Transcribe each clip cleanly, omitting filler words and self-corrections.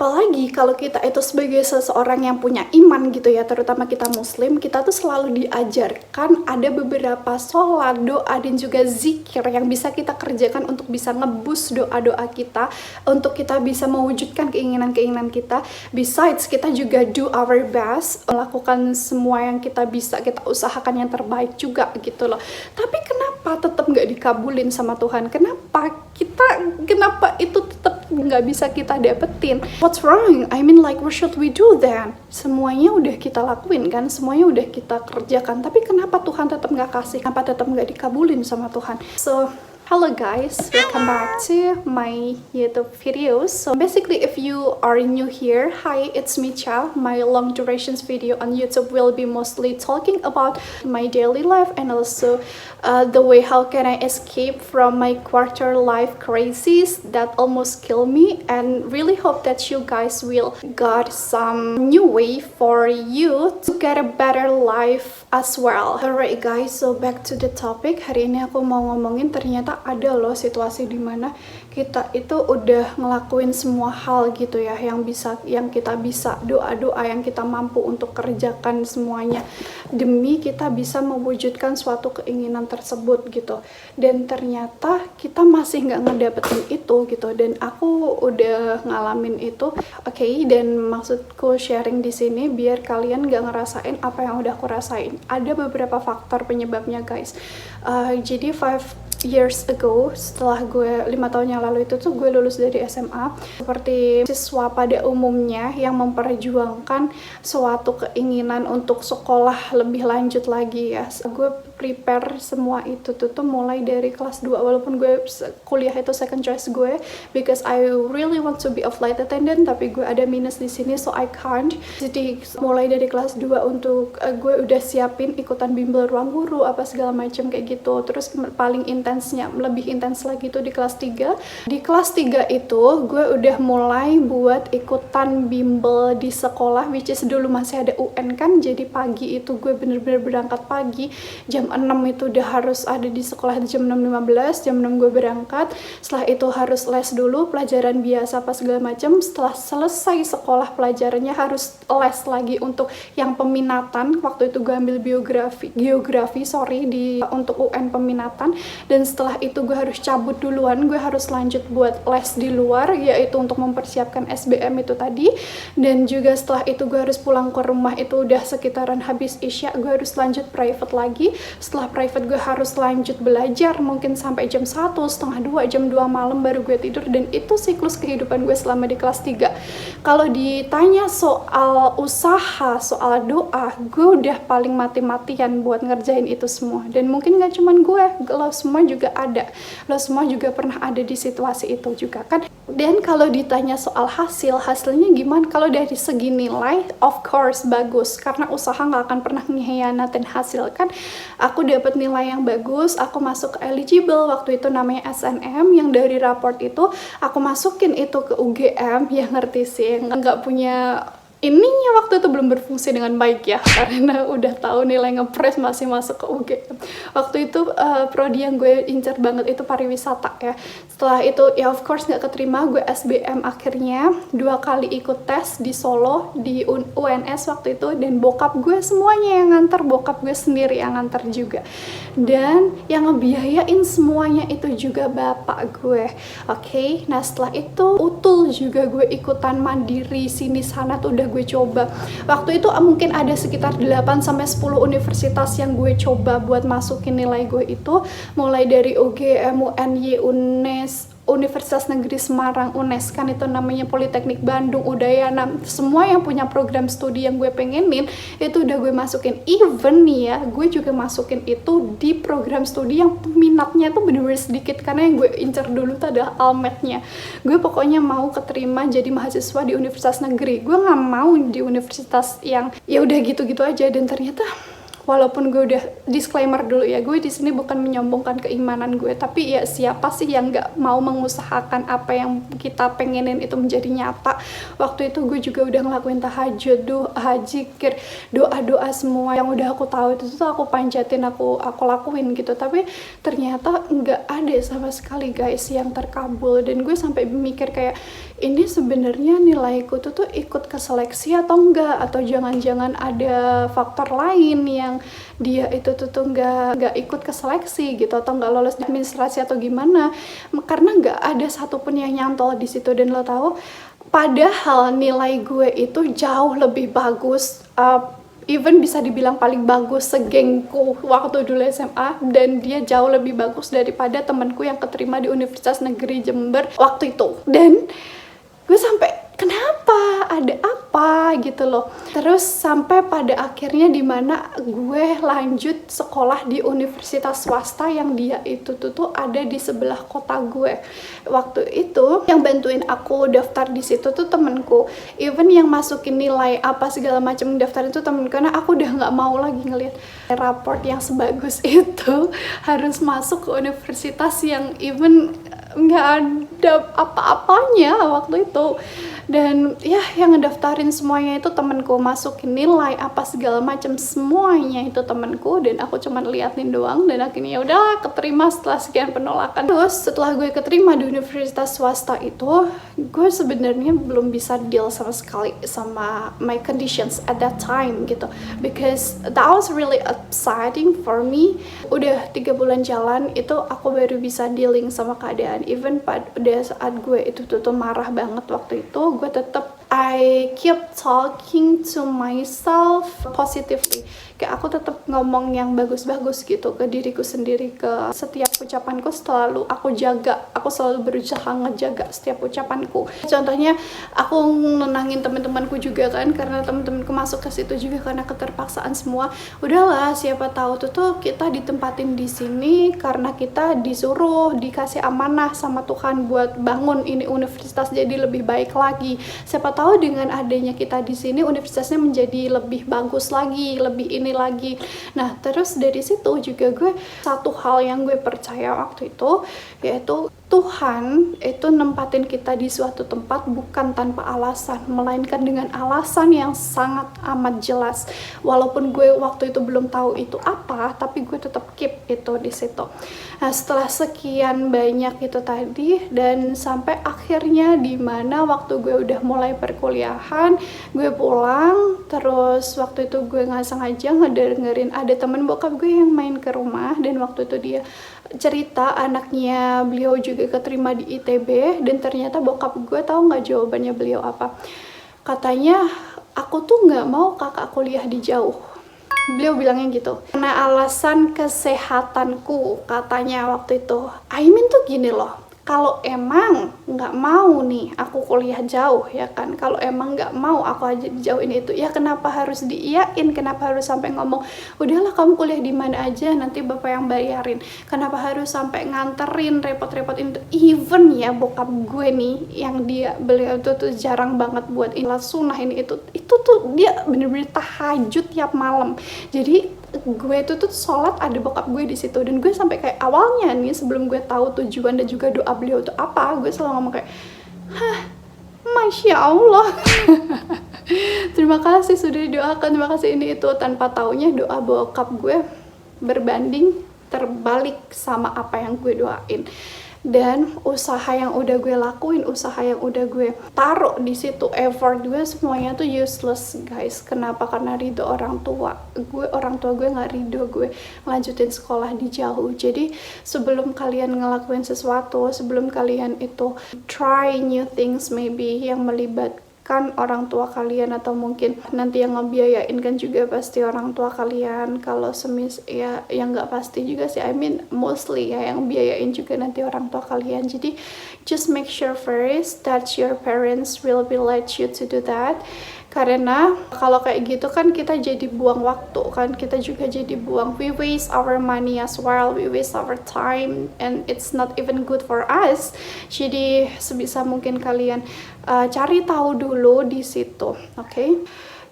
Apalagi kalau kita itu sebagai seseorang yang punya iman gitu ya, terutama kita muslim, kita tuh selalu diajarkan ada beberapa sholat, doa, dan juga zikir yang bisa kita kerjakan untuk bisa ngebus doa-doa kita, untuk kita bisa mewujudkan keinginan-keinginan kita. Besides, kita juga do our best, melakukan semua yang kita bisa, kita usahakan yang terbaik juga gitu loh. Tapi kenapa tetap nggak dikabulin sama Tuhan? Kenapa itu tetap nggak bisa kita dapetin? What's wrong? I mean, like, what should we do then? Semuanya udah kita lakuin kan, semuanya udah kita kerjakan, tapi kenapa Tuhan tetap nggak kasih? Kenapa tetap nggak dikabulin sama Tuhan? So, hello guys, welcome back to my YouTube videos. So basically, if you are new here, hi, it's Micha. My long durations video on YouTube will be mostly talking about my daily life and also the way how can I escape from my quarter life crisis that almost kill me, and really hope that you guys will got some new way for you to get a better life as well. Alright guys, so back to the topic. Hari ini aku mau ngomongin ternyata ada loh situasi dimana kita itu udah ngelakuin semua hal gitu ya, yang kita bisa, doa-doa yang kita mampu untuk kerjakan semuanya demi kita bisa mewujudkan suatu keinginan tersebut gitu, dan ternyata kita masih nggak ngedapetin itu gitu. Dan aku udah ngalamin itu, oke, dan maksudku sharing di sini biar kalian nggak ngerasain apa yang udah aku rasain. Ada beberapa faktor penyebabnya guys. Jadi 5 years ago, setelah gue 5 tahun yang lalu itu tuh gue lulus dari SMA, seperti siswa pada umumnya yang memperjuangkan suatu keinginan untuk sekolah lebih lanjut lagi ya. Gue prepare semua itu tuh mulai dari kelas 2, walaupun gue kuliah itu second choice gue, because I really want to be a flight attendant, tapi gue ada minus di sini, so I can't. Jadi mulai dari kelas 2 untuk gue udah siapin ikutan bimbel ruang guru apa segala macam kayak gitu. Terus paling lebih intens lagi tuh di kelas 3. Di kelas 3 itu gue udah mulai buat ikutan bimbel di sekolah, which is dulu masih ada UN kan, jadi pagi itu gue bener-bener berangkat pagi, jam 6 itu udah harus ada di sekolah, jam 6.15, jam 6 gue berangkat. Setelah itu harus les dulu, pelajaran biasa apa segala macam. Setelah selesai sekolah pelajarannya harus les lagi untuk yang peminatan. Waktu itu gue ambil geografi untuk UN peminatan. Dan setelah itu gue harus cabut duluan, gue harus lanjut buat les di luar, yaitu untuk mempersiapkan SBM itu tadi. Dan juga setelah itu gue harus pulang ke rumah, itu udah sekitaran habis Isya, gue harus lanjut private lagi. Setelah private gue harus lanjut belajar mungkin sampai jam 1, setengah 2, jam 2 malam baru gue tidur. Dan itu siklus kehidupan gue selama di kelas 3. Kalau ditanya soal usaha, soal doa, gue udah paling mati-matian buat ngerjain itu semua. Dan mungkin gak cuman gue, lo semua juga ada, lo semua juga pernah ada di situasi itu juga kan. Dan kalau ditanya soal hasilnya gimana? Kalau dari segi nilai, of course bagus, karena usaha nggak akan pernah ngehianatin hasil kan. Aku dapat nilai yang bagus, aku masuk ke eligible, waktu itu namanya SNM, yang dari raport itu aku masukin itu ke UGM, ya ngerti sih, nggak punya ininya waktu itu belum berfungsi dengan baik ya, karena udah tahu nilai ngepres masih masuk ke UGM. Waktu itu prodi yang gue incer banget itu pariwisata ya. Setelah itu ya of course nggak keterima, gue SBM akhirnya 2 kali ikut tes di Solo, di UNS waktu itu, dan bokap gue semuanya yang nganter, bokap gue sendiri yang nganter juga. Dan yang ngebiayain semuanya itu juga bapak gue. Oke, nah setelah itu utul juga gue ikutan mandiri sini sana tuh udah gue coba. Waktu itu mungkin ada sekitar 8-10 universitas yang gue coba buat masukin nilai gue itu, mulai dari UGM, UNY, UNES, Universitas Negeri Semarang, UNES kan itu namanya, Politeknik Bandung, Udayana, semua yang punya program studi yang gue pengenin itu udah gue masukin. Even nih ya, gue juga masukin itu di program studi yang peminatnya tuh bener-bener sedikit, karena yang gue incer dulu tuh adalah almetnya. Gue pokoknya mau keterima jadi mahasiswa di universitas negeri, gue nggak mau di universitas yang ya udah gitu-gitu aja. Dan ternyata walaupun gue udah disclaimer dulu ya, gue di sini bukan menyombongkan keimanan gue, tapi ya siapa sih yang nggak mau mengusahakan apa yang kita pengenin itu menjadi nyata. Waktu itu gue juga udah ngelakuin tahajud, doa, zikir, doa-doa semua yang udah aku tahu itu tuh aku panjatin, aku lakuin gitu. Tapi ternyata nggak ada sama sekali guys yang terkabul. Dan gue sampai mikir kayak, ini sebenarnya nilaiku tuh ikut ke seleksi atau enggak, atau jangan-jangan ada faktor lain yang dia itu tuh nggak ikut ke seleksi gitu, atau nggak lolos di administrasi atau gimana, karena nggak ada satupun yang nyantol di situ. Dan lo tahu, padahal nilai gue itu jauh lebih bagus, even bisa dibilang paling bagus segengku waktu dulu SMA, dan dia jauh lebih bagus daripada temanku yang keterima di Universitas Negeri Jember waktu itu. Dan gue sampai kenapa, ada apa gitu loh. Terus sampai pada akhirnya dimana gue lanjut sekolah di universitas swasta yang dia itu tuh ada di sebelah kota gue. Waktu itu yang bantuin aku daftar di situ tuh temenku, even yang masukin nilai apa segala macam daftar itu temenku, karena aku udah nggak mau lagi ngeliat raport yang sebagus itu harus masuk ke universitas yang even nggak ada apa-apanya waktu itu. Dan ya, yang ngedaftarin semuanya itu temenku, masukin nilai apa segala macam semuanya itu temenku, dan aku cuma liatin doang. Dan akhirnya ya udah keterima setelah sekian penolakan. Terus setelah gue keterima di universitas swasta itu, gue sebenarnya belum bisa deal sama sekali sama my conditions at that time gitu, because that was really upsetting for me. Udah 3 bulan jalan itu aku baru bisa dealing sama keadaan. Even pada saat gue itu tuh marah banget waktu itu, gue tetap I keep talking to myself positively. Kayak aku tetap ngomong yang bagus-bagus gitu ke diriku sendiri, ke setiap ucapanku selalu aku jaga. Aku selalu berusaha ngejaga setiap ucapanku. Contohnya aku nenangin teman-temanku juga kan, karena teman-temanku masuk ke situ juga karena keterpaksaan semua. Udahlah, siapa tahu tuh kita ditempatin di sini karena kita disuruh, dikasih amanah sama Tuhan buat bangun ini universitas jadi lebih baik lagi. Siapa tahu dengan adanya kita di sini universitasnya menjadi lebih bagus lagi, lebih ini lagi. Nah, terus dari situ juga gue, satu hal yang gue percaya waktu itu yaitu Tuhan itu nempatin kita di suatu tempat bukan tanpa alasan, melainkan dengan alasan yang sangat amat jelas. Walaupun gue waktu itu belum tahu itu apa, tapi gue tetap keep itu di situ. Nah, setelah sekian banyak itu tadi, dan sampai akhirnya dimana waktu gue udah mulai perkuliahan, gue pulang, terus waktu itu gue nggak sengaja ngedengerin ada temen bokap gue yang main ke rumah, dan waktu itu dia cerita anaknya beliau juga keterima di ITB, dan ternyata bokap gue tahu nggak jawabannya beliau apa? Katanya, aku tuh nggak mau kakak kuliah di jauh. Beliau bilangnya gitu, karena alasan kesehatanku katanya waktu itu. I mean tuh gini loh, kalau emang nggak mau nih aku kuliah jauh ya kan, kalau emang nggak mau aku aja dijauhin itu, ya kenapa harus diiyain, kenapa harus sampai ngomong udahlah kamu kuliah di mana aja nanti bapak yang bayarin, kenapa harus sampai nganterin repot-repotin itu. Even ya bokap gue nih yang beliau tuh jarang banget buat ilah sunnah ini itu tuh dia bener-bener tahajud tiap malam. Jadi gue tuh sholat ada bokap gue di situ, dan gue sampai kayak awalnya nih sebelum gue tahu tujuan dan juga doa beliau itu apa, gue selalu ngomong kayak, hah, Masya Allah. Terima kasih sudah didoakan, terima kasih ini itu, tanpa taunya doa bokap gue berbanding terbalik sama apa yang gue doain. Dan usaha yang udah gue lakuin, usaha yang udah gue taruh di situ, effort gue semuanya tuh useless guys. Kenapa? Karena ridho orang tua gue nggak ridho gue lanjutin sekolah di jauh. Jadi sebelum kalian ngelakuin sesuatu, sebelum kalian itu try new things maybe yang melibatkan orang tua kalian, atau mungkin nanti yang ngebiayain kan juga pasti orang tua kalian. Kalau ya yang nggak pasti juga sih, I mean mostly ya yang biayain juga nanti orang tua kalian. Jadi just make sure first that your parents will be let you to do that. Karena kalau kayak gitu kan kita jadi buang waktu kan, kita juga jadi buang, we waste our money as well, we waste our time, and it's not even good for us. Jadi sebisa mungkin kalian cari tahu dulu di situ, oke?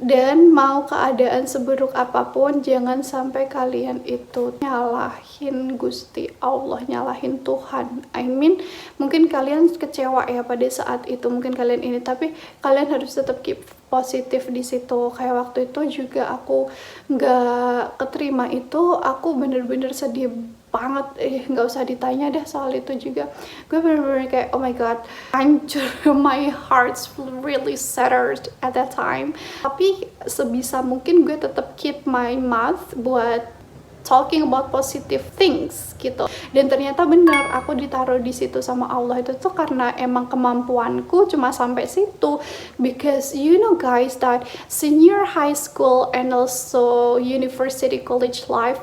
Dan mau keadaan seburuk apapun, jangan sampai kalian itu nyalahin Gusti Allah, nyalahin Tuhan. I mean, mungkin kalian kecewa ya pada saat itu, mungkin kalian ini, tapi kalian harus tetap keep positif di situ. Kayak waktu itu juga aku nggak keterima itu, aku bener-bener sedih banget, nggak usah ditanya deh soal itu juga. Gue bener-bener kayak oh my god, hancur, my heart's really shattered at that time. Tapi sebisa mungkin gue tetap keep my mouth buat talking about positive things gitu. Dan ternyata benar aku ditaruh di situ sama Allah itu tuh karena emang kemampuanku cuma sampai situ. Because you know guys that senior high school and also university college life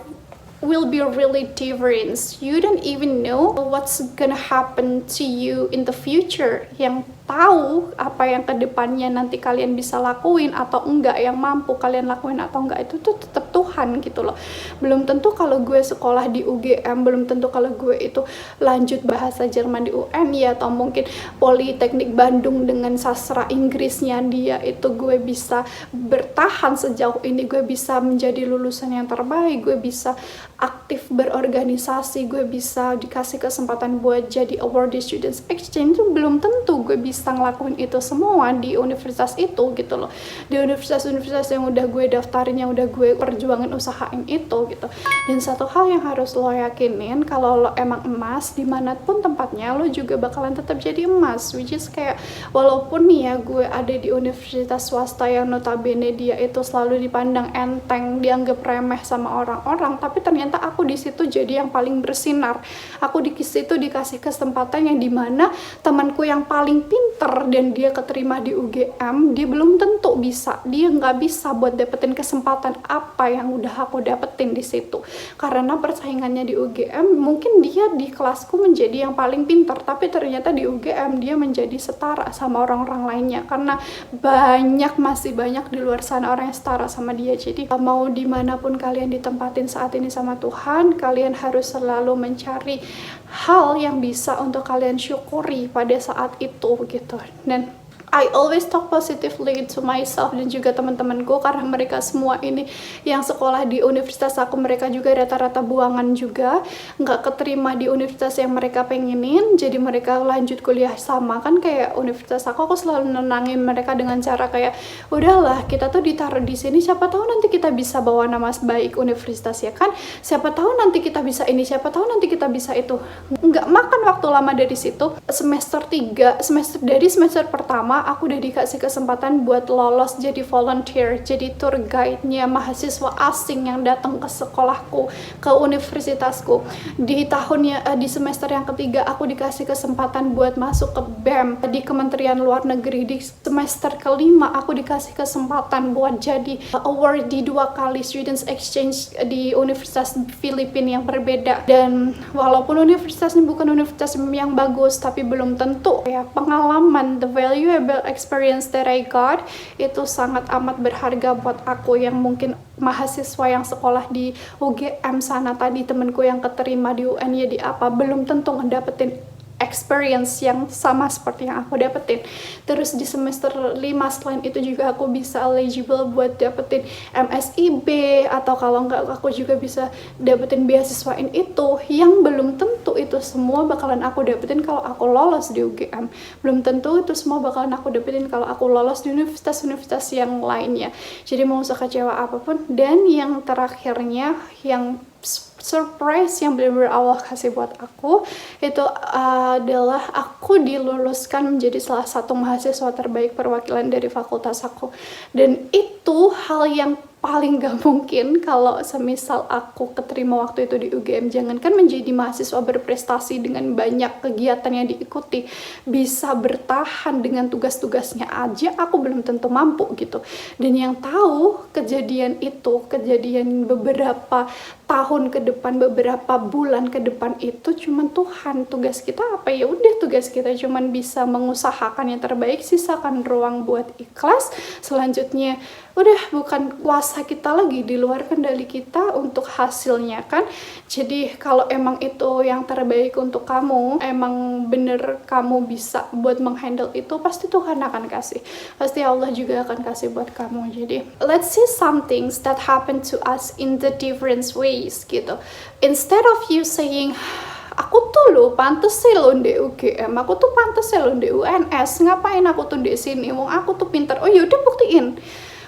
will be really different. You don't even know what's gonna happen to you in the future. Yang tahu apa yang kedepannya nanti kalian bisa lakuin atau enggak, yang mampu kalian lakuin atau enggak, itu tuh tetap Tuhan gitu loh. Belum tentu kalau gue sekolah di UGM, belum tentu kalau gue itu lanjut bahasa Jerman di UN ya, atau mungkin Politeknik Bandung dengan sastra Inggrisnya dia itu gue bisa bertahan sejauh ini, gue bisa menjadi lulusan yang terbaik, gue bisa aktif berorganisasi, gue bisa dikasih kesempatan buat jadi awardee students exchange. Itu belum tentu gue bisa ngelakuin itu semua di universitas itu gitu loh, di universitas-universitas yang udah gue daftarin, yang udah gue perjuangin, usahain itu gitu. Dan satu hal yang harus lo yakinin, kalau lo emang emas dimanapun tempatnya, lo juga bakalan tetap jadi emas. Which is kayak walaupun nih ya gue ada di universitas swasta yang notabene dia itu selalu dipandang enteng, dianggap remeh sama orang-orang, tapi ternyata aku di situ jadi yang paling bersinar. Aku di situ dikasih kesempatan yang dimana temanku yang paling pinter dan dia keterima di UGM, dia belum tentu bisa, dia nggak bisa buat dapetin kesempatan apa yang udah aku dapetin di situ. Karena persaingannya di UGM, mungkin dia di kelasku menjadi yang paling pinter, tapi ternyata di UGM dia menjadi setara sama orang-orang lainnya, karena masih banyak di luar sana orang yang setara sama dia. Jadi mau dimanapun kalian ditempatin saat ini sama Tuhan, kalian harus selalu mencari hal yang bisa untuk kalian syukuri pada saat itu gitu. Dan I always talk positively to myself dan juga teman-temanku, karena mereka semua ini yang sekolah di universitas aku, mereka juga rata-rata buangan juga, nggak keterima di universitas yang mereka pengenin, jadi mereka lanjut kuliah. Sama kan kayak universitas aku selalu nenangin mereka dengan cara kayak udahlah, kita tuh ditaruh di sini, siapa tahu nanti kita bisa bawa nama baik universitas ya kan, siapa tahu nanti kita bisa ini, siapa tahu nanti kita bisa itu. Nggak makan waktu lama dari situ, semester pertama aku udah dikasih kesempatan buat lolos jadi volunteer, jadi tour guide-nya mahasiswa asing yang datang ke sekolahku, ke universitasku. Di semester yang ketiga aku dikasih kesempatan buat masuk ke BEM di Kementerian Luar Negeri. Di semester kelima aku dikasih kesempatan buat jadi awardee 2 kali students exchange di Universitas Filipina yang berbeda. Dan walaupun universitas ini bukan universitas yang bagus, tapi belum tentu ya, pengalaman, the valuable experience that I got itu sangat amat berharga buat aku, yang mungkin mahasiswa yang sekolah di UGM sana tadi, temenku yang keterima di UN ya di apa, belum tentu ngedapetin experience yang sama seperti yang aku dapetin. Terus di semester 5 selain itu juga aku bisa eligible buat dapetin MSIB, atau kalau enggak aku juga bisa dapetin beasiswain itu, yang belum tentu itu semua bakalan aku dapetin kalau aku lolos di UGM. Belum tentu itu semua bakalan aku dapetin kalau aku lolos di universitas-universitas yang lainnya. Jadi mau sekecewa apapun. Dan yang terakhirnya, yang surprise yang benar-benar Allah kasih buat aku itu adalah aku diluluskan menjadi salah satu mahasiswa terbaik perwakilan dari fakultas aku. Dan itu hal yang paling gak mungkin kalau semisal aku keterima waktu itu di UGM. Jangankan menjadi mahasiswa berprestasi dengan banyak kegiatan yang diikuti, bisa bertahan dengan tugas-tugasnya aja aku belum tentu mampu gitu. Dan yang tahu kejadian beberapa tahun ke depan, beberapa bulan ke depan itu cuman Tuhan. Tugas kita apa? Ya udah, tugas kita cuman bisa mengusahakan yang terbaik, sisakan ruang buat ikhlas. Selanjutnya udah bukan kuasa kita lagi, di luar kendali kita untuk hasilnya kan. Jadi kalau emang itu yang terbaik untuk kamu, emang bener kamu bisa buat menghandle itu, pasti Tuhan akan kasih, pasti Allah juga akan kasih buat kamu. Jadi let's see some things that happen to us in the different ways gitu. Instead of you saying aku tuh lo pantes sih lo di UGM, aku tuh pantes sih lo di UNS, ngapain aku tuh di sini, wong aku tuh pinter. Oh yaudah,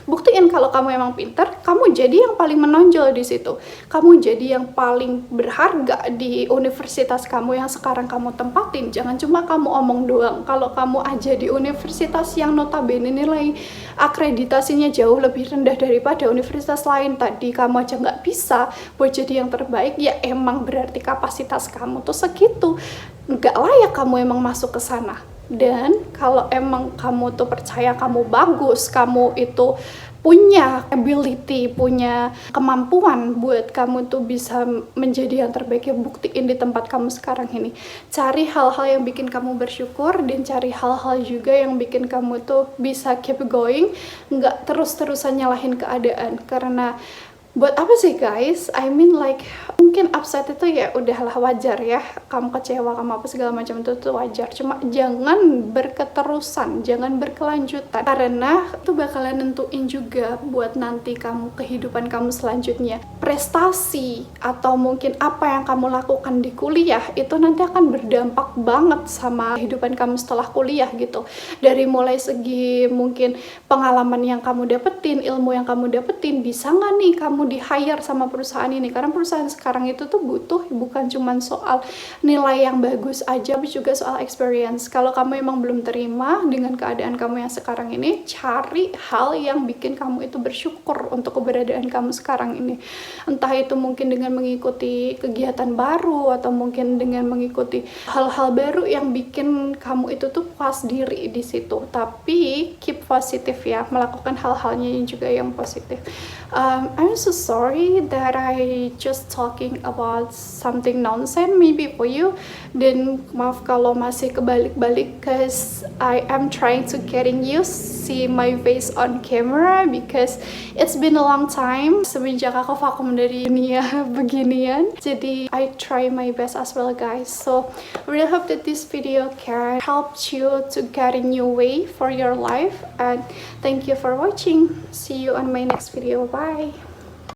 Buktiin kalau kamu emang pinter, kamu jadi yang paling menonjol di situ. Kamu jadi yang paling berharga di universitas kamu yang sekarang kamu tempatin. Jangan cuma kamu omong doang. Kalau kamu aja di universitas yang notabene nilai akreditasinya jauh lebih rendah daripada universitas lain, tadi kamu aja nggak bisa buat jadi yang terbaik, ya emang berarti kapasitas kamu tuh segitu. Nggak layak kamu emang masuk ke sana. Dan kalau emang kamu tuh percaya kamu bagus, kamu itu punya ability, punya kemampuan buat kamu tuh bisa menjadi yang terbaik, ya buktiin di tempat kamu sekarang ini. Cari hal-hal yang bikin kamu bersyukur, dan cari hal-hal juga yang bikin kamu tuh bisa keep going, nggak terus-terusan nyalahin keadaan. Karena buat apa sih guys? I mean like, mungkin upset itu ya udahlah wajar ya, kamu kecewa, kamu apa segala macam itu tuh wajar. Cuma jangan berketerusan, jangan berkelanjutan, karena itu bakalan nentuin juga buat nanti kamu, kehidupan kamu selanjutnya. Prestasi atau mungkin apa yang kamu lakukan di kuliah itu nanti akan berdampak banget sama kehidupan kamu setelah kuliah gitu. Dari mulai segi mungkin pengalaman yang kamu dapetin, ilmu yang kamu dapetin, bisa nggak nih kamu di-hire sama perusahaan ini. Karena perusahaan sekarang itu tuh butuh bukan cuma soal nilai yang bagus aja, tapi juga soal experience. Kalau kamu emang belum terima dengan keadaan kamu yang sekarang ini, cari hal yang bikin kamu itu bersyukur untuk keberadaan kamu sekarang ini. Entah itu mungkin dengan mengikuti kegiatan baru, atau mungkin dengan mengikuti hal-hal baru yang bikin kamu itu tuh puas diri di situ. Tapi keep positif ya, melakukan hal-halnya yang juga yang positif. I'm so sorry that I just talking about something nonsense maybe for you. Dan maaf kalau masih kebalik-balik, cause I am trying to getting used see my face on camera, because it's been a long time semenjak aku vakum dari dunia beginian. Jadi I try my best as well guys. So I really hope that this video can help you to get a new way for your life, and thank you for watching. See you on my next video. Bye.